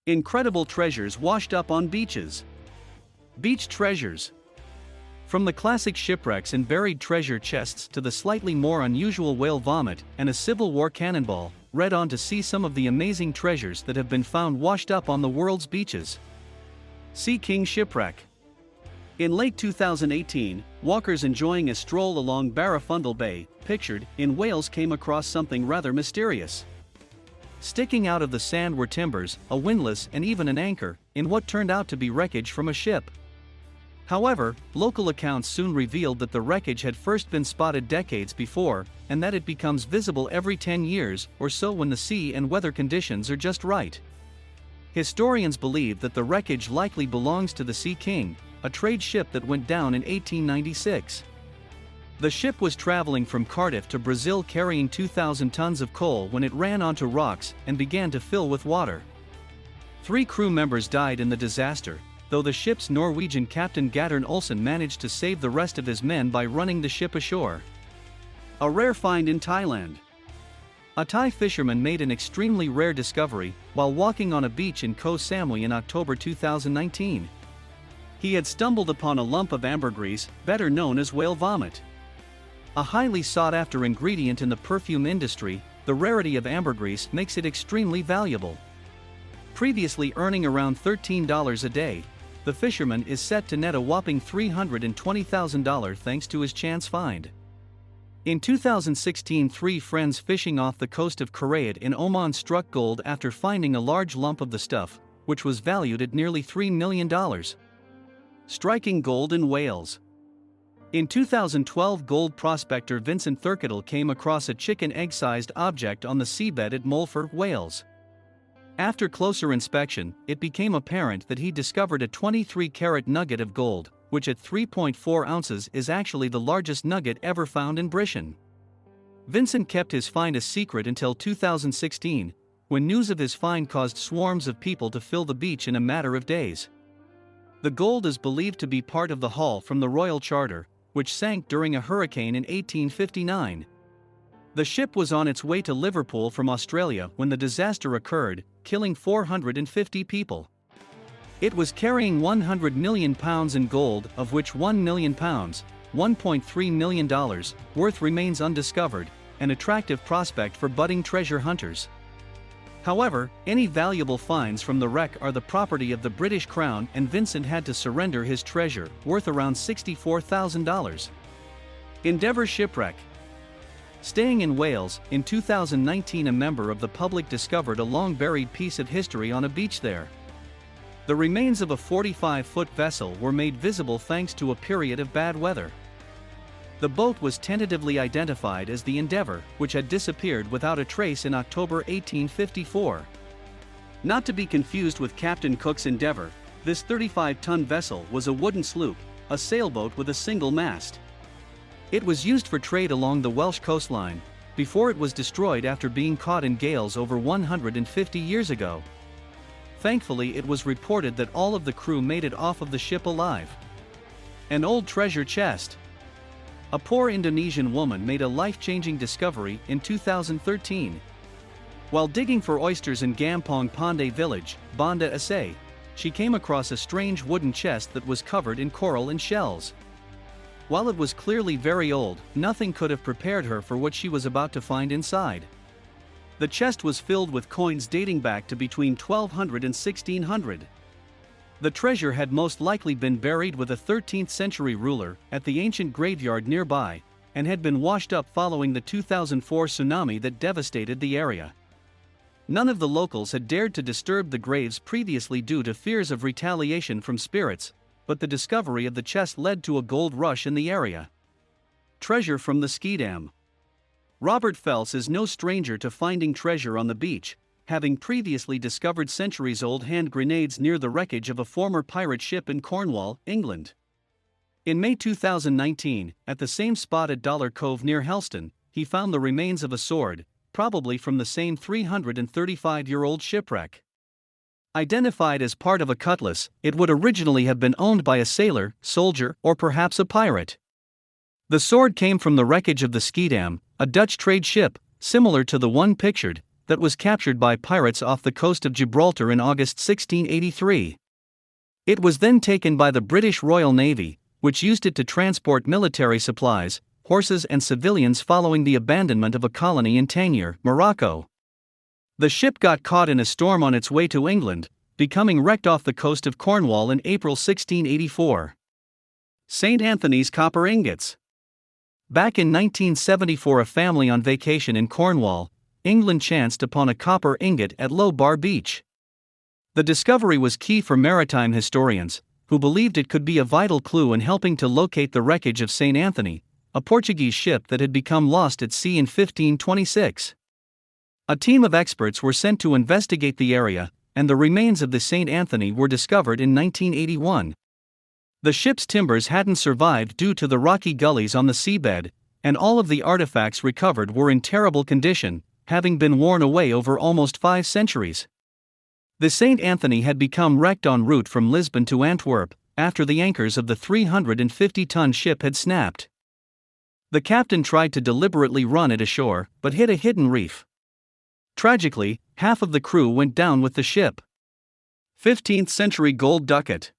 Incredible treasures washed up on beaches. Beach treasures. From the classic shipwrecks and buried treasure chests to the slightly more unusual whale vomit and a Civil War cannonball, read on to see some of the amazing treasures that have been found washed up on the world's beaches. See King Shipwreck. In late 2018, walkers enjoying a stroll along Barrafundle Bay, pictured in Wales, came across something rather mysterious. Sticking out of the sand were timbers, a windlass, and even an anchor, in what turned out to be wreckage from a ship. However, local accounts soon revealed that the wreckage had first been spotted decades before, and that it becomes visible every 10 years or so when the sea and weather conditions are just right. Historians believe that the wreckage likely belongs to the Sea King, a trade ship that went down in 1896. The ship was traveling from Cardiff to Brazil carrying 2,000 tons of coal when it ran onto rocks and began to fill with water. 3 crew members died in the disaster, though the ship's Norwegian captain Gattern Olsen managed to save the rest of his men by running the ship ashore. A rare find in Thailand. A Thai fisherman made an extremely rare discovery while walking on a beach in Koh Samui in October 2019. He had stumbled upon a lump of ambergris, better known as whale vomit. A highly sought-after ingredient in the perfume industry, the rarity of ambergris makes it extremely valuable. Previously earning around $13 a day, the fisherman is set to net a whopping $320,000 thanks to his chance find. In 2016, 3 friends fishing off the coast of Korayat in Oman struck gold after finding a large lump of the stuff, which was valued at nearly $3 million. Striking gold in Wales. In 2012, gold prospector Vincent Thurkettle came across a chicken egg-sized object on the seabed at Molford, Wales. After closer inspection, it became apparent that he discovered a 23-carat nugget of gold, which at 3.4 ounces is actually the largest nugget ever found in Britain. Vincent kept his find a secret until 2016, when news of his find caused swarms of people to fill the beach in a matter of days. The gold is believed to be part of the haul from the Royal Charter, which sank during a hurricane in 1859. The ship was on its way to Liverpool from Australia when the disaster occurred, killing 450 people. It was carrying £100 million in gold, of which £1 million, $1.3 million, worth remains undiscovered, an attractive prospect for budding treasure hunters. However, any valuable finds from the wreck are the property of the British Crown, and Vincent had to surrender his treasure, worth around $64,000. Endeavour Shipwreck. Staying in Wales, in 2019 a member of the public discovered a long-buried piece of history on a beach there. The remains of a 45-foot vessel were made visible thanks to a period of bad weather. The boat was tentatively identified as the Endeavour, which had disappeared without a trace in October 1854. Not to be confused with Captain Cook's Endeavour, this 35-ton vessel was a wooden sloop, a sailboat with a single mast. It was used for trade along the Welsh coastline, before it was destroyed after being caught in gales over 150 years ago. Thankfully, it was reported that all of the crew made it off of the ship alive. An old treasure chest. A poor Indonesian woman made a life-changing discovery in 2013. While digging for oysters in Gampong Pandai village, Banda Aceh, she came across a strange wooden chest that was covered in coral and shells. While it was clearly very old, nothing could have prepared her for what she was about to find inside. The chest was filled with coins dating back to between 1200 and 1600. The treasure had most likely been buried with a 13th-century ruler at the ancient graveyard nearby, and had been washed up following the 2004 tsunami that devastated the area. None of the locals had dared to disturb the graves previously due to fears of retaliation from spirits, but the discovery of the chest led to a gold rush in the area. Treasure from the Schiedam. Robert Phelps is no stranger to finding treasure on the beach, having previously discovered centuries-old hand grenades near the wreckage of a former pirate ship in Cornwall, England. In May 2019, at the same spot at Dollar Cove near Helston, he found the remains of a sword, probably from the same 335-year-old shipwreck. Identified as part of a cutlass, it would originally have been owned by a sailor, soldier, or perhaps a pirate. The sword came from the wreckage of the Schiedam, a Dutch trade ship, similar to the one pictured, that was captured by pirates off the coast of Gibraltar in August 1683. It was then taken by the British Royal Navy, which used it to transport military supplies, horses and civilians following the abandonment of a colony in Tangier, Morocco. The ship got caught in a storm on its way to England, becoming wrecked off the coast of Cornwall in April 1684. St. Anthony's copper ingots. Back in 1974, a family on vacation in Cornwall, England chanced upon a copper ingot at Low Bar Beach. The discovery was key for maritime historians, who believed it could be a vital clue in helping to locate the wreckage of St. Anthony, a Portuguese ship that had become lost at sea in 1526. A team of experts were sent to investigate the area, and the remains of the St. Anthony were discovered in 1981. The ship's timbers hadn't survived due to the rocky gullies on the seabed, and all of the artifacts recovered were in terrible condition, having been worn away over almost 5 centuries. The St. Anthony had become wrecked en route from Lisbon to Antwerp, after the anchors of the 350-ton ship had snapped. The captain tried to deliberately run it ashore, but hit a hidden reef. Tragically, half of the crew went down with the ship. 15th century gold ducat.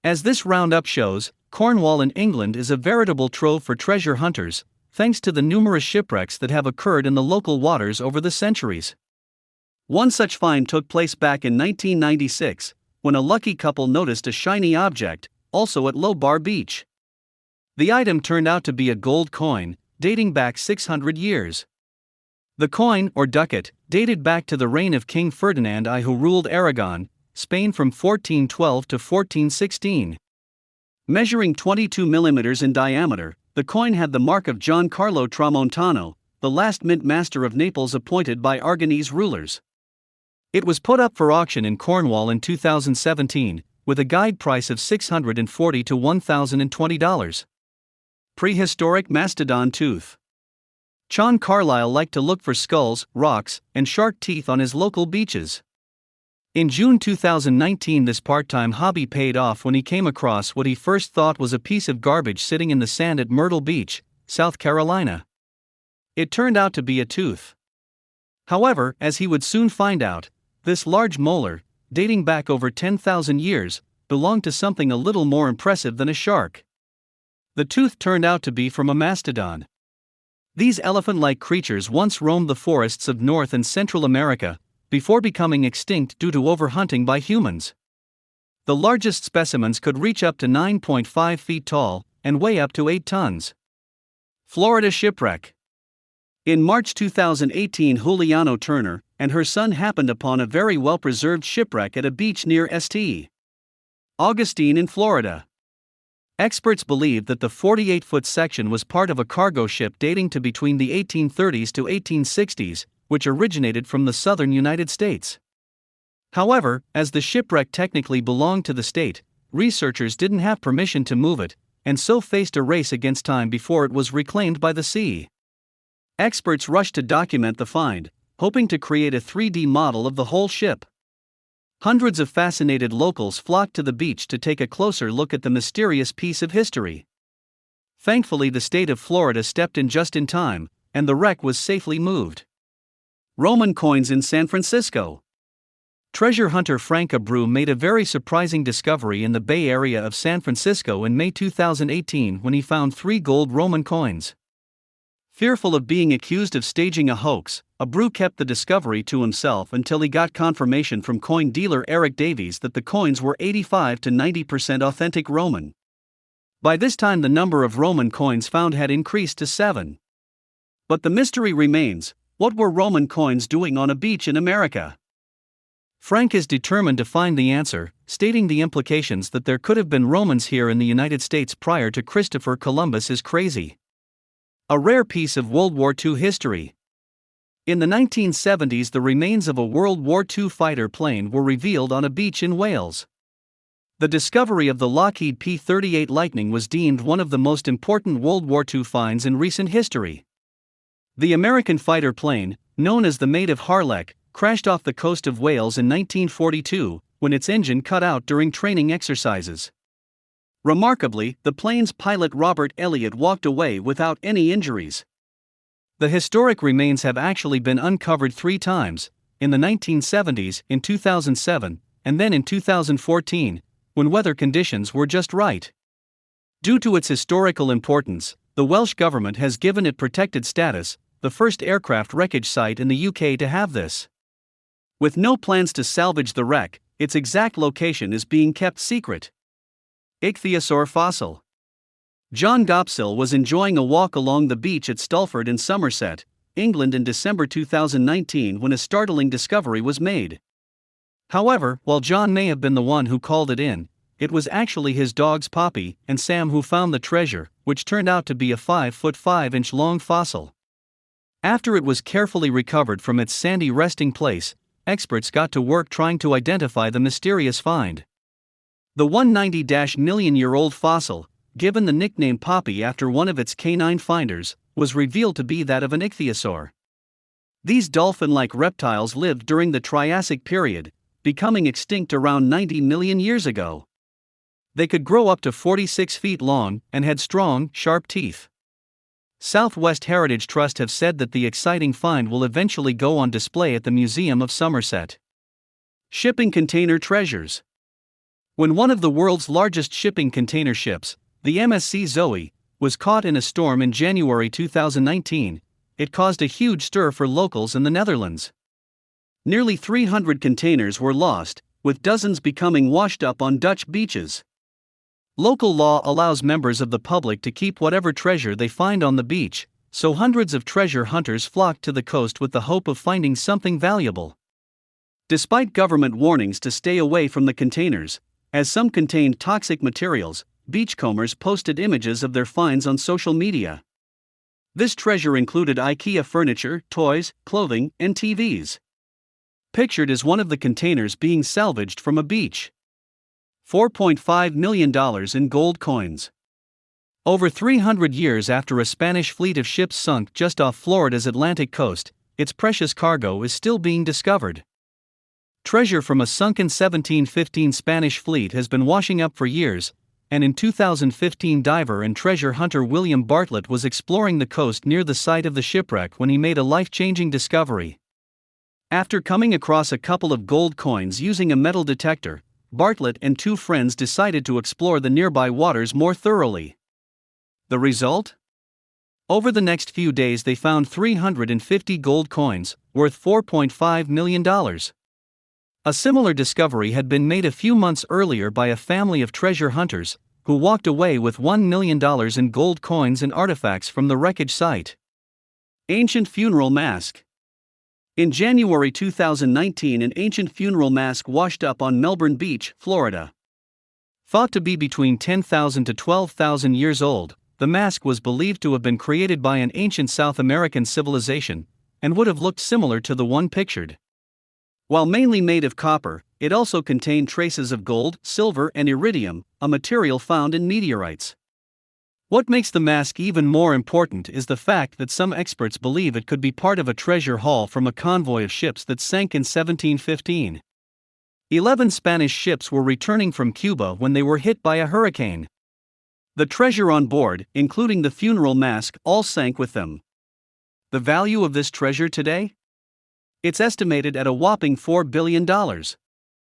As this roundup shows, Cornwall in England is a veritable trove for treasure hunters, thanks to the numerous shipwrecks that have occurred in the local waters over the centuries. One such find took place back in 1996, when a lucky couple noticed a shiny object, also at Low Bar Beach. The item turned out to be a gold coin, dating back 600 years. The coin, or ducat, dated back to the reign of King Ferdinand I, who ruled Aragon, Spain from 1412 to 1416. Measuring 22 millimeters in diameter, the coin had the mark of Giancarlo Tramontano, the last mint master of Naples appointed by Aragonese rulers. It was put up for auction in Cornwall in 2017, with a guide price of $640 to $1,020. Prehistoric mastodon tooth. John Carlyle liked to look for skulls, rocks, and shark teeth on his local beaches. In June 2019, this part-time hobby paid off when he came across what he first thought was a piece of garbage sitting in the sand at Myrtle Beach, South Carolina. It turned out to be a tooth. However, as he would soon find out, this large molar, dating back over 10,000 years, belonged to something a little more impressive than a shark. The tooth turned out to be from a mastodon. These elephant-like creatures once roamed the forests of North and Central America, before becoming extinct due to overhunting by humans. The largest specimens could reach up to 9.5 feet tall, and weigh up to 8 tons. Florida shipwreck. In March 2018, Juliano Turner and her son happened upon a very well-preserved shipwreck at a beach near St. Augustine in Florida. Experts believe that the 48-foot section was part of a cargo ship dating to between the 1830s to 1860s, which originated from the southern United States. However, as the shipwreck technically belonged to the state, researchers didn't have permission to move it, and so faced a race against time before it was reclaimed by the sea. Experts rushed to document the find, hoping to create a 3D model of the whole ship. Hundreds of fascinated locals flocked to the beach to take a closer look at the mysterious piece of history. Thankfully, the state of Florida stepped in just in time, and the wreck was safely moved. Roman coins in San Francisco. Treasure hunter Frank Abreu made a very surprising discovery in the Bay Area of San Francisco in May 2018 when he found 3 gold Roman coins. Fearful of being accused of staging a hoax, Abreu kept the discovery to himself until he got confirmation from coin dealer Eric Davies that the coins were 85 to 90% authentic Roman. By this time, the number of Roman coins found had increased to 7. But the mystery remains: what were Roman coins doing on a beach in America? Frank is determined to find the answer, stating the implications that there could have been Romans here in the United States prior to Christopher Columbus is crazy. A rare piece of World War II history. In the 1970s, the remains of a World War II fighter plane were revealed on a beach in Wales. The discovery of the Lockheed P38 Lightning was deemed one of the most important World War II finds in recent history. The American fighter plane, known as the Maid of Harlech, crashed off the coast of Wales in 1942, when its engine cut out during training exercises. Remarkably, the plane's pilot Robert Elliott walked away without any injuries. The historic remains have actually been uncovered 3 times, in the 1970s, in 2007, and then in 2014, when weather conditions were just right. Due to its historical importance, the Welsh government has given it protected status, the first aircraft wreckage site in the UK to have this. With no plans to salvage the wreck, its exact location is being kept secret. Ichthyosaur fossil. John Gopsill was enjoying a walk along the beach at Stulford in Somerset, England in December 2019 when a startling discovery was made. However, while John may have been the one who called it in, it was actually his dogs Poppy and Sam who found the treasure, which turned out to be a 5-foot 5-inch long fossil. After it was carefully recovered from its sandy resting place, experts got to work trying to identify the mysterious find. The 190-million-year-old fossil, given the nickname Poppy after one of its canine finders, was revealed to be that of an ichthyosaur. These dolphin-like reptiles lived during the Triassic period, becoming extinct around 90 million years ago. They could grow up to 46 feet long and had strong, sharp teeth. Southwest Heritage Trust have said that the exciting find will eventually go on display at the Museum of Somerset. Shipping container treasures. When one of the world's largest shipping container ships, the MSC Zoe, was caught in a storm in January 2019, it caused a huge stir for locals in the Netherlands. Nearly 300 containers were lost, with dozens becoming washed up on Dutch beaches. Local law allows members of the public to keep whatever treasure they find on the beach, so hundreds of treasure hunters flocked to the coast with the hope of finding something valuable. Despite government warnings to stay away from the containers, as some contained toxic materials, beachcombers posted images of their finds on social media. This treasure included IKEA furniture, toys, clothing, and TVs. Pictured is one of the containers being salvaged from a beach. $4.5 million in gold coins. Over 300 years after a Spanish fleet of ships sunk just off Florida's Atlantic coast, its precious cargo is still being discovered. Treasure from a sunken 1715 Spanish fleet has been washing up for years, and in 2015 diver and treasure hunter William Bartlett was exploring the coast near the site of the shipwreck when he made a life-changing discovery. After coming across a couple of gold coins using a metal detector, Bartlett and 2 friends decided to explore the nearby waters more thoroughly. The result? Over the next few days they found 350 gold coins, worth $4.5 million. A similar discovery had been made a few months earlier by a family of treasure hunters, who walked away with $1 million in gold coins and artifacts from the wreckage site. Ancient funeral mask. In January 2019, an ancient funeral mask washed up on Melbourne Beach, Florida. Thought to be between 10,000 to 12,000 years old, the mask was believed to have been created by an ancient South American civilization, and would have looked similar to the one pictured. While mainly made of copper, it also contained traces of gold, silver, and iridium, a material found in meteorites. What makes the mask even more important is the fact that some experts believe it could be part of a treasure haul from a convoy of ships that sank in 1715. 11 Spanish ships were returning from Cuba when they were hit by a hurricane. The treasure on board, including the funeral mask, all sank with them. The value of this treasure today? It's estimated at a whopping $4 billion.